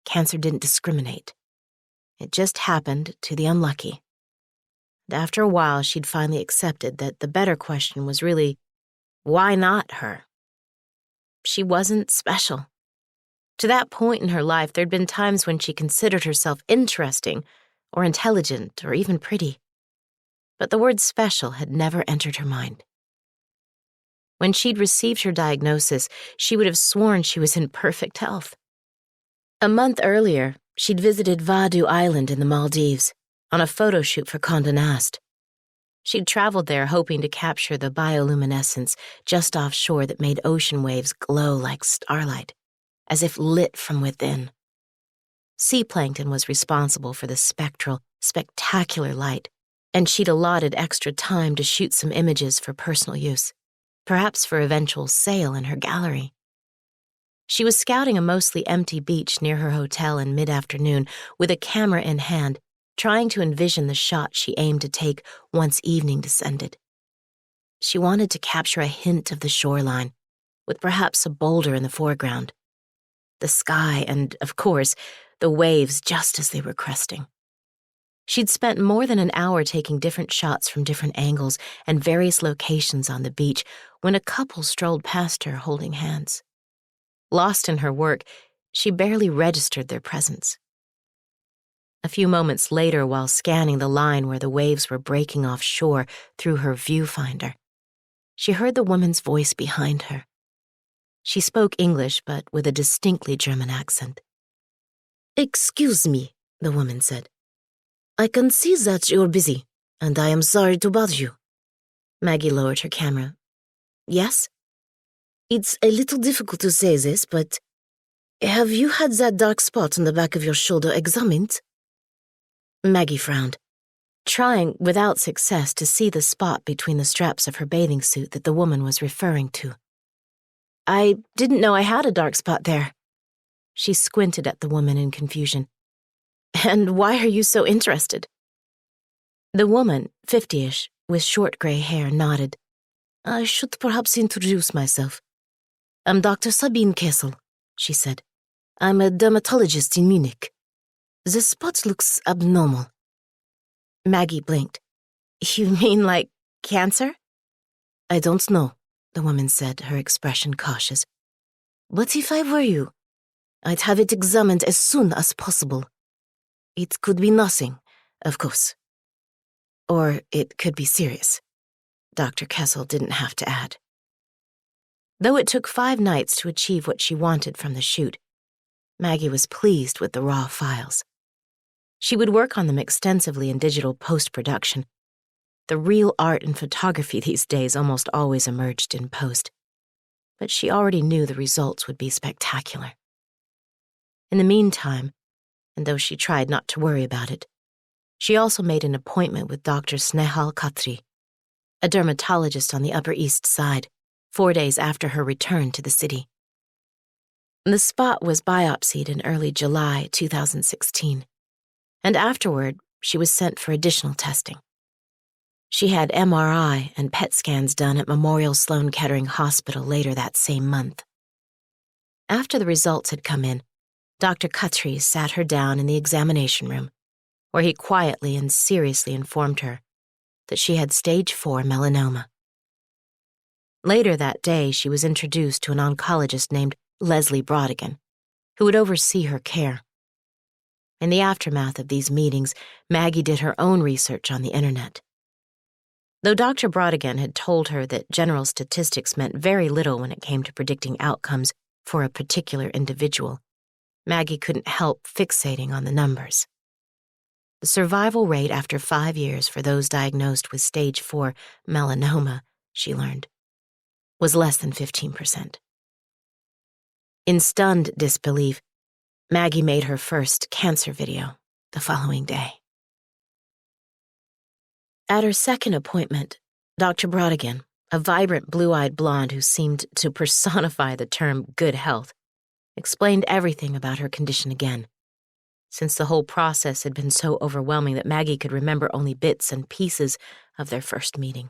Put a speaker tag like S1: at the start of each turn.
S1: cancer didn't discriminate. It just happened to the unlucky. And after a while, she'd finally accepted that the better question was really, why not her? She wasn't special. To that point in her life, there'd been times when she considered herself interesting or intelligent or even pretty. But the word special had never entered her mind. When she'd received her diagnosis, she would have sworn she was in perfect health. A month earlier, she'd visited Vadu Island in the Maldives on a photo shoot for Condé Nast. She'd traveled there hoping to capture the bioluminescence just offshore that made ocean waves glow like starlight, as if lit from within. Sea plankton was responsible for the spectral, spectacular light, and she'd allotted extra time to shoot some images for personal use, perhaps for eventual sale in her gallery. She was scouting a mostly empty beach near her hotel in mid-afternoon with a camera in hand, trying to envision the shot she aimed to take once evening descended. She wanted to capture a hint of the shoreline, with perhaps a boulder in the foreground, the sky, and, of course, the waves just as they were cresting. She'd spent more than an hour taking different shots from different angles and various locations on the beach when a couple strolled past her holding hands. Lost in her work, she barely registered their presence. A few moments later, while scanning the line where the waves were breaking offshore through her viewfinder, she heard the woman's voice behind her. She spoke English, but with a distinctly German accent. "Excuse me," the woman said. "I can see that you're busy, and I am sorry to bother you." Maggie lowered her camera. "Yes?" "It's a little difficult to say this, but have you had that dark spot on the back of your shoulder examined?" Maggie frowned, trying without success to see the spot between the straps of her bathing suit that the woman was referring to. "I didn't know I had a dark spot there." She squinted at the woman in confusion. "And why are you so interested?" The woman, 50-ish, with short gray hair, nodded. "I should perhaps introduce myself. I'm Dr. Sabine Kessel," she said. "I'm a dermatologist in Munich. The spot looks abnormal." Maggie blinked. "You mean like cancer?" "I don't know," the woman said, her expression cautious. "But if I were you, I'd have it examined as soon as possible. It could be nothing, of course. Or it could be serious." Dr. Kessel didn't have to add. Though it took 5 nights to achieve what she wanted from the shoot, Maggie was pleased with the raw files. She would work on them extensively in digital post-production. The real art in photography these days almost always emerged in post. But she already knew the results would be spectacular. In the meantime, and though she tried not to worry about it, she also made an appointment with Dr. Snehal Khatri, a dermatologist on the Upper East Side, 4 days after her return to the city. The spot was biopsied in early July 2016, and afterward she was sent for additional testing. She had MRI and PET scans done at Memorial Sloan Kettering Hospital later that same month. After the results had come in, Dr. Khatri sat her down in the examination room, where he quietly and seriously informed her that she had stage 4 melanoma. Later that day, she was introduced to an oncologist named Leslie Brodigan, who would oversee her care. In the aftermath of these meetings, Maggie did her own research on the internet. Though Dr. Brodigan had told her that general statistics meant very little when it came to predicting outcomes for a particular individual, Maggie couldn't help fixating on the numbers. The survival rate after 5 years for those diagnosed with stage 4 melanoma, she learned, was less than 15%. In stunned disbelief, Maggie made her first cancer video the following day. At her second appointment, Dr. Brodigan, a vibrant blue-eyed blonde who seemed to personify the term good health, explained everything about her condition again, since the whole process had been so overwhelming that Maggie could remember only bits and pieces of their first meeting.